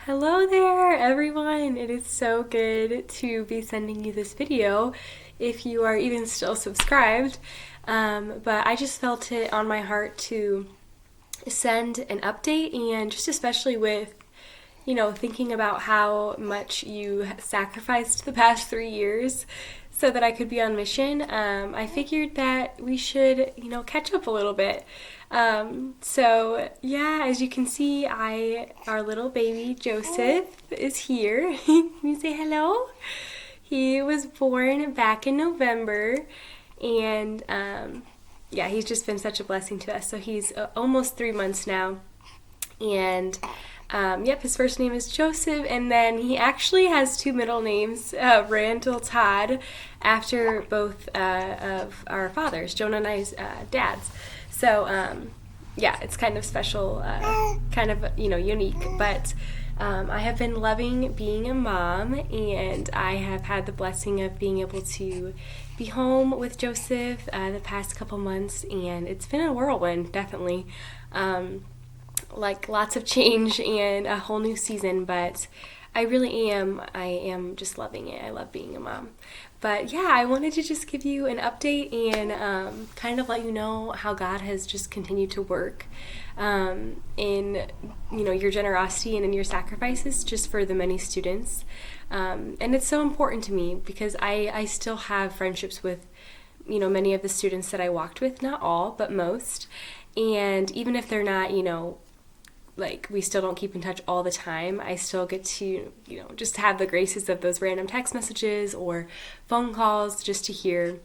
Hello there, everyone. It is so good to be sending you this video if you are even still subscribed. But I just felt it on my heart to send an update, and just especially with, thinking about how much you sacrificed the past 3 years so that I could be on mission. I figured that we should, catch up a little bit. So yeah, as you can see, our little baby Joseph is here. Can you say hello? He was born back in November, and yeah, he's just been such a blessing to us. So he's almost 3 months now, and yep, his first name is Joseph, and then he actually has two middle names, Randall Todd, after both of our fathers, Jonah and I's dads. So yeah, it's kind of special, kind of unique. But I have been loving being a mom, and I have had the blessing of being able to be home with Joseph the past couple months, and it's been a whirlwind, definitely. Like lots of change and a whole new season, but I am just loving it. I love being a mom. But yeah, I wanted to just give you an update and kind of let you know how God has just continued to work in your generosity and in your sacrifices just for the many students. And it's so important to me because I still have friendships with many of the students that I walked with, not all, but most. And even if they're not, like we still don't keep in touch all the time, I still get to, just have the graces of those random text messages or phone calls just to hear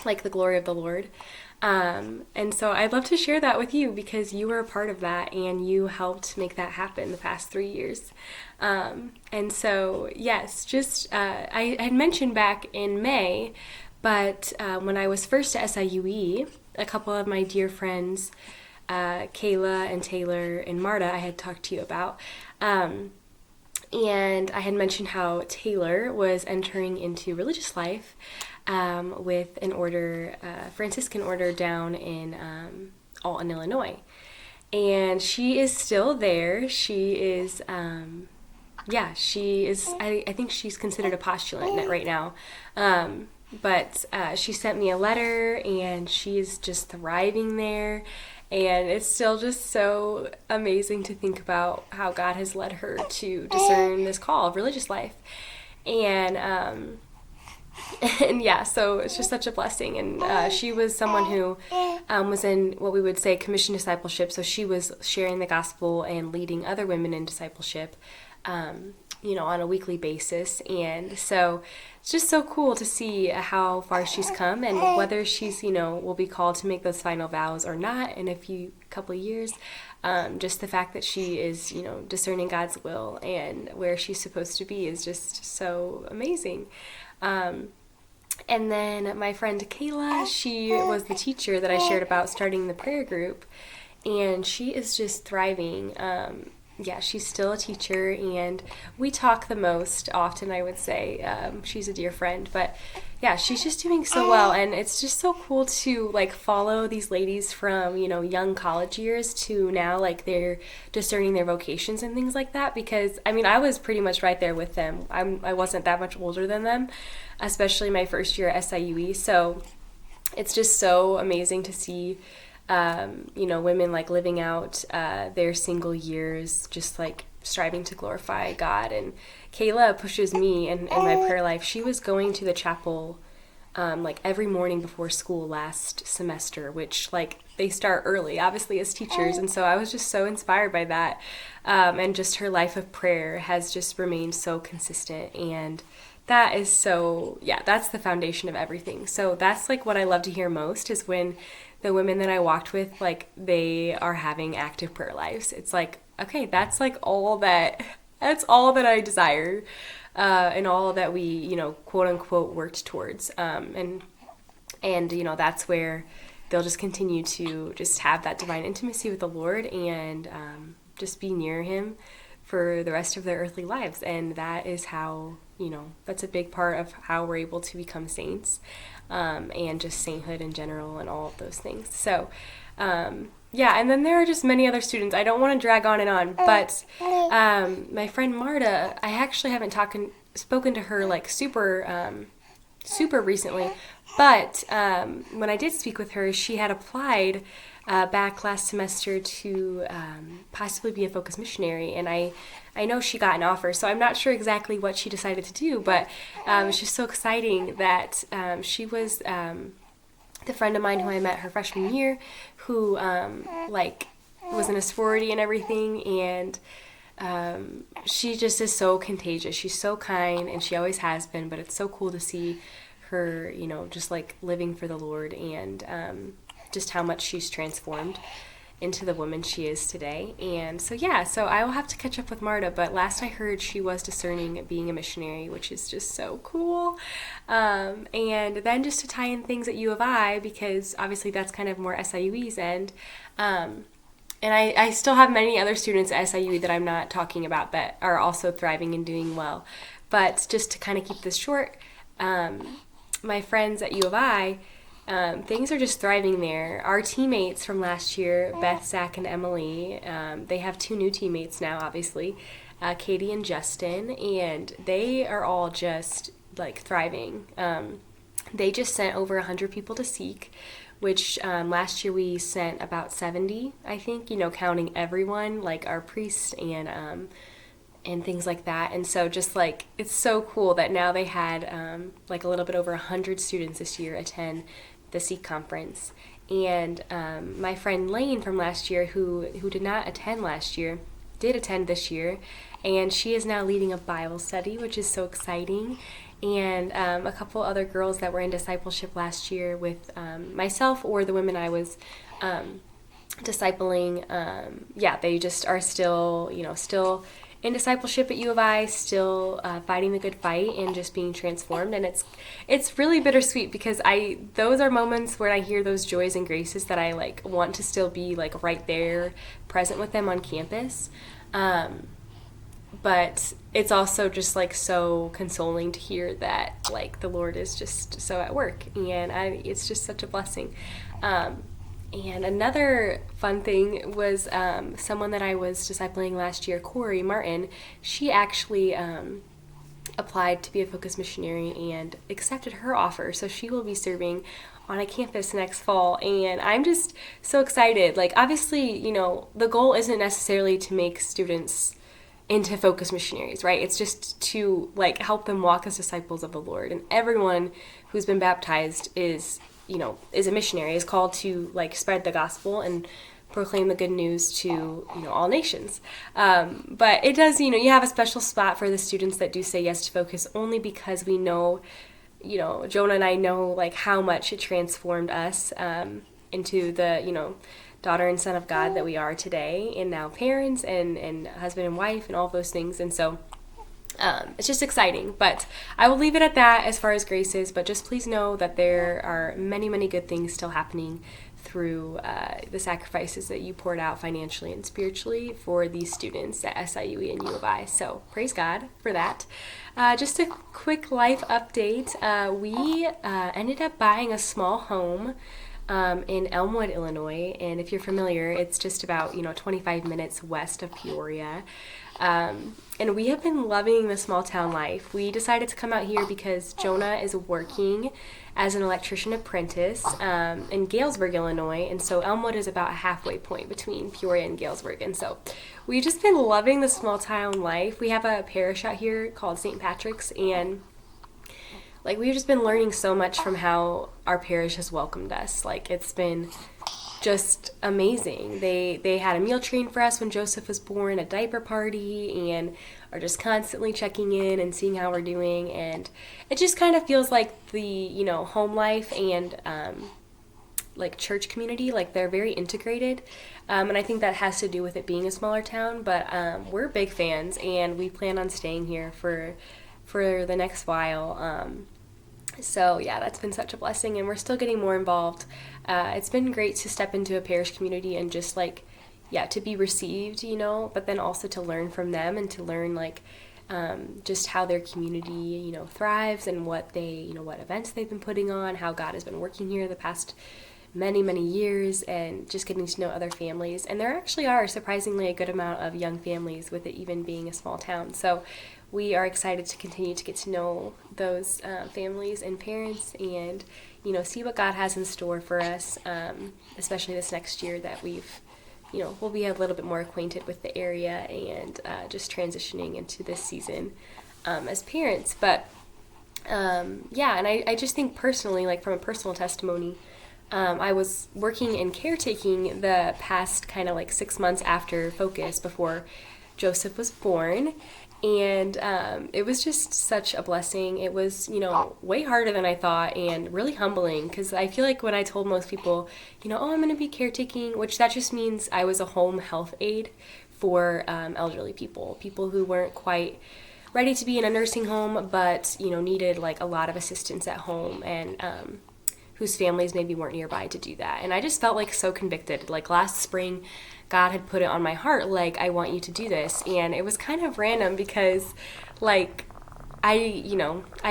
like the glory of the Lord. And so I'd love to share that with you because you were a part of that and you helped make that happen the past 3 years. And so, yes, just I had mentioned back in May, but when I was first at SIUE, a couple of my dear friends, Kayla and Taylor and Marta, I had talked to you about. And I had mentioned how Taylor was entering into religious life with an order, Franciscan order down in Alton, Illinois. And she is still there. She is, she is, I think she's considered a postulant right now. But she sent me a letter, and she is just thriving there. And it's still just so amazing to think about how God has led her to discern this call of religious life. And and yeah, so it's just such a blessing. And she was someone who was in what we would say commission discipleship. So she was sharing the gospel and leading other women in discipleship, on a weekly basis. And so it's just so cool to see how far she's come and whether she's, will be called to make those final vows or not in a couple of years. Just the fact that she is, discerning God's will and where she's supposed to be is just so amazing. And then my friend Kayla, she was the teacher that I shared about starting the prayer group, and she is just thriving. Yeah, she's still a teacher, and we talk the most often, I would say. She's a dear friend, but yeah, she's just doing so well, and it's just so cool to like follow these ladies from, young college years to now, like they're discerning their vocations and things like that, because I was pretty much right there with them. I wasn't that much older than them, especially my first year at SIUE, so it's just so amazing to see women like living out their single years, just like striving to glorify God. And Kayla pushes me in my prayer life. She was going to the chapel like every morning before school last semester, which like they start early, obviously, as teachers. And so I was just so inspired by that. And just her life of prayer has just remained so consistent. And that is so, yeah, that's the foundation of everything. So that's like what I love to hear most is when the women that I walked with, like they are having active prayer lives. It's like, okay, that's like that's all that I desire, and all that we, quote unquote worked towards. And that's where they'll just continue to just have that divine intimacy with the Lord and just be near him for the rest of their earthly lives. And that is how, that's a big part of how we're able to become saints, and just sainthood in general and all of those things. So yeah, and then there are just many other students. I don't want to drag on and on, but my friend Marta, I actually haven't spoken to her like super recently, but when I did speak with her, she had applied back last semester to possibly be a focus missionary, and I know she got an offer, so I'm not sure exactly what she decided to do, but it's just so exciting that she was the friend of mine who I met her freshman year, who like was in a sorority and everything, and she just is so contagious. She's so kind, and she always has been. But it's so cool to see her, just like living for the Lord, and just how much she's transformed into the woman she is today. And so so I will have to catch up with Marta, but last I heard she was discerning being a missionary, which is just so cool. And then just to tie in things at U of I, because obviously that's kind of more SIUE's end, and I still have many other students at SIUE that I'm not talking about that are also thriving and doing well. But just to kind of keep this short, my friends at U of I, things are just thriving there. Our teammates from last year, Beth, Zach, and Emily, they have 2 new teammates now, obviously, Katie and Justin, and they are all just like thriving. They just sent over 100 people to Seek, which last year we sent about 70, I think, counting everyone, like our priests and things like that. And so just like, it's so cool that now they had like a little bit over 100 students this year attend the Seek conference. And my friend Lane from last year, who did not attend last year, did attend this year, and she is now leading a Bible study, which is so exciting. And a couple other girls that were in discipleship last year with myself or the women I was discipling, they just are still, still in discipleship at U of I, still fighting the good fight and just being transformed. And it's really bittersweet, because those are moments where I hear those joys and graces that I like want to still be like right there present with them on campus. But it's also just like so consoling to hear that like the Lord is just so at work, and it's just such a blessing. And another fun thing was someone that I was discipling last year, Corey Martin. She actually applied to be a focus missionary and accepted her offer, so she will be serving on a campus next fall, and I'm just so excited. Like, obviously, the goal isn't necessarily to make students into focus missionaries, right? It's just to like help them walk as disciples of the Lord, and everyone who's been baptized is a missionary, is called to like spread the gospel and proclaim the good news to all nations. But it does, you have a special spot for the students that do say yes to focus, only because we know, Jonah and I know like how much it transformed us into the daughter and son of God that we are today, and now parents and husband and wife and all of those things. And so it's just exciting. But I will leave it at that as far as graces, but just please know that there are many, many good things still happening through the sacrifices that you poured out financially and spiritually for these students at SIUE and U of I. So praise God for that. Just a quick life update. We ended up buying a small home in Elmwood, Illinois, and if you're familiar, it's just about 25 minutes west of Peoria. And we have been loving the small town life. We decided to come out here because Jonah is working as an electrician apprentice in Galesburg, Illinois, and so Elmwood is about a halfway point between Peoria and Galesburg. And so we've just been loving the small town life. We have a parish out here called St. Patrick's, and like we've just been learning so much from how our parish has welcomed us. Like, it's been just amazing. They had a meal train for us when Joseph was born, a diaper party, and are just constantly checking in and seeing how we're doing. And it just kind of feels like the home life and like church community, like they're very integrated, and I think that has to do with it being a smaller town. But we're big fans, and we plan on staying here for the next while. So yeah, that's been such a blessing, and we're still getting more involved. It's been great to step into a parish community and just like, to be received, but then also to learn from them and to learn like just how their community, thrives, and what they, what events they've been putting on, how God has been working here the past many, many years and just getting to know other families. And there actually are surprisingly a good amount of young families with it even being a small town. So we are excited to continue to get to know those families and parents and, see what God has in store for us, especially this next year that we'll be a little bit more acquainted with the area and just transitioning into this season as parents. But and I just think personally, like from a personal testimony, I was working in caretaking the past kind of like 6 months after Focus before Joseph was born. And it was just such a blessing. It was, way harder than I thought and really humbling because I feel like when I told most people, oh, I'm going to be caretaking, which that just means I was a home health aide for elderly people who weren't quite ready to be in a nursing home, but, needed like a lot of assistance at home and whose families maybe weren't nearby to do that. And I just felt like so convicted. Like last spring, God had put it on my heart, like, I want you to do this. And it was kind of random because, like, I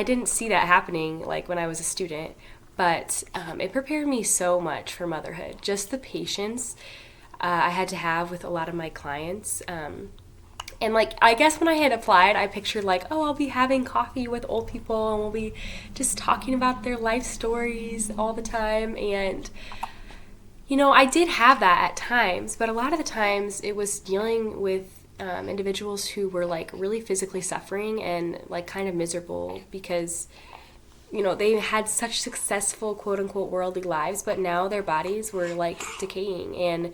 didn't see that happening, like, when I was a student. But it prepared me so much for motherhood. Just the patience I had to have with a lot of my clients. And, like, I guess when I had applied, I pictured, like, oh, I'll be having coffee with old people and we'll be just talking about their life stories all the time. And, I did have that at times, but a lot of the times it was dealing with individuals who were, like, really physically suffering and, like, kind of miserable because, they had such successful, quote-unquote, worldly lives, but now their bodies were, like, decaying. And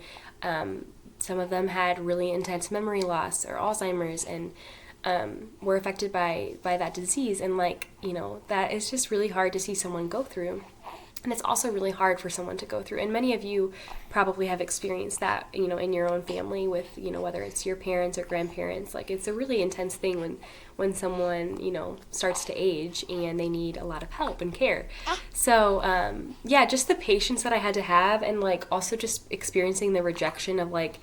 some of them had really intense memory loss or Alzheimer's and were affected by that disease. And, like, that is just really hard to see someone go through. And it's also really hard for someone to go through. And many of you probably have experienced that, in your own family with, whether it's your parents or grandparents. Like, it's a really intense thing when someone, starts to age and they need a lot of help and care. So, just the patience that I had to have and, like, also just experiencing the rejection of, like,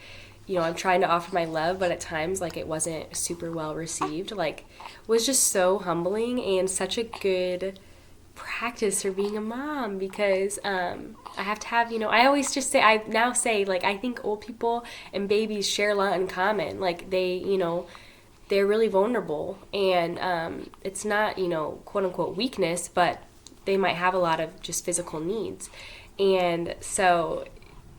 I'm trying to offer my love, but at times, like, it wasn't super well received, like, was just so humbling and such a good practice for being a mom because I have to have, I now say, like, I think old people and babies share a lot in common. Like, they're really vulnerable and it's not, quote unquote weakness, but they might have a lot of just physical needs. And so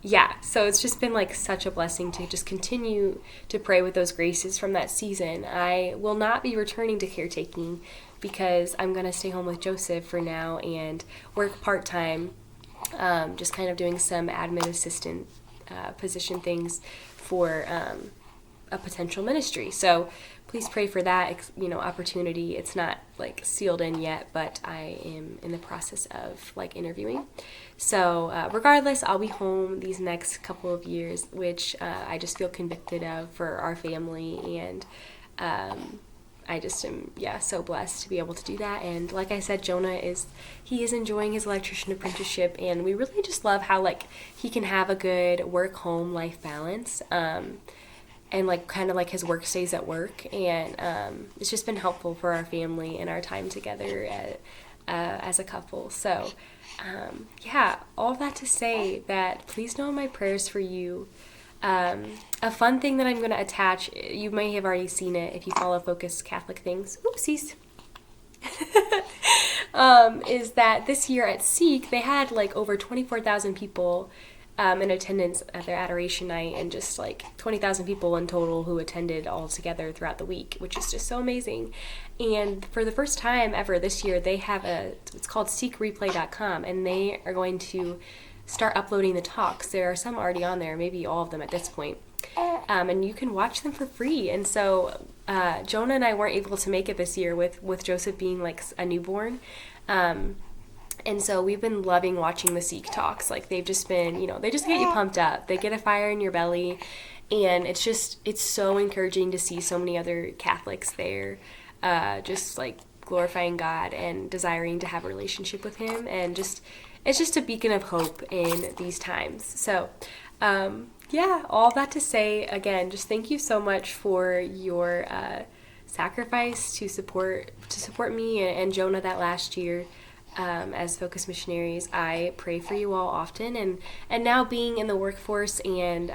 it's just been, like, such a blessing to just continue to pray with those graces from that season. I will not be returning to caretaking because I'm going to stay home with Joseph for now and work part-time, just kind of doing some admin assistant position things for a potential ministry. So please pray for that, opportunity. It's not, like, sealed in yet, but I am in the process of, like, interviewing. So regardless, I'll be home these next couple of years, which I just feel convicted of for our family. And I just am, so blessed to be able to do that. And like I said, Jonah is enjoying his electrician apprenticeship, and we really just love how, like, he can have a good work-home life balance. And, like, kind of like his work stays at work. And it's just been helpful for our family and our time together as a couple. So, all that to say that please know my prayers for you. A fun thing that I'm going to attach, you may have already seen it if you follow Focus Catholic Things. Oopsies. Is that this year at Seek, they had, like, over 24,000 people in attendance at their adoration night, and just, like, 20,000 people in total who attended all together throughout the week, which is just so amazing. And for the first time ever this year, they have it's called seekreplay.com, and they are going to start uploading the talks. There are some already on there, maybe all of them at this point. And you can watch them for free. And so Jonah and I weren't able to make it this year with Joseph being, like, a newborn. And so we've been loving watching the Seek talks. Like, they've just been, they just get you pumped up. They get a fire in your belly. And it's so encouraging to see so many other Catholics there, just, like, glorifying God and desiring to have a relationship with Him. And it's just a beacon of hope in these times. So, all that to say, again, just thank you so much for your sacrifice to support me and Jonah that last year. as Focus Missionaries. I pray for you all often, and now being in the workforce and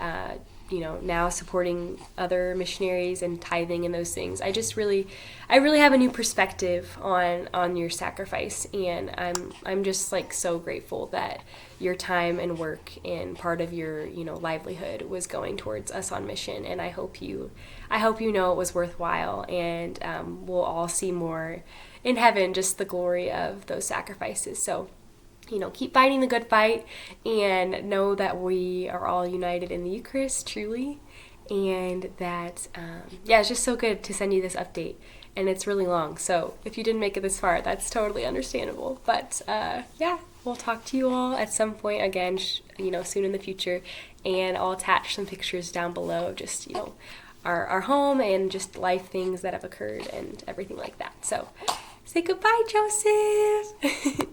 now supporting other missionaries and tithing and those things, I really have a new perspective on your sacrifice, and I'm just like so grateful that your time and work and part of your livelihood was going towards us on mission. And I hope you know it was worthwhile, and we'll all see more in heaven, just the glory of those sacrifices. So keep fighting the good fight, and know that we are all united in the Eucharist, truly. And that, it's just so good to send you this update. And it's really long, so if you didn't make it this far, that's totally understandable. But we'll talk to you all at some point again, soon in the future. And I'll attach some pictures down below of just, our home and just life things that have occurred and everything like that. So say goodbye, Joseph.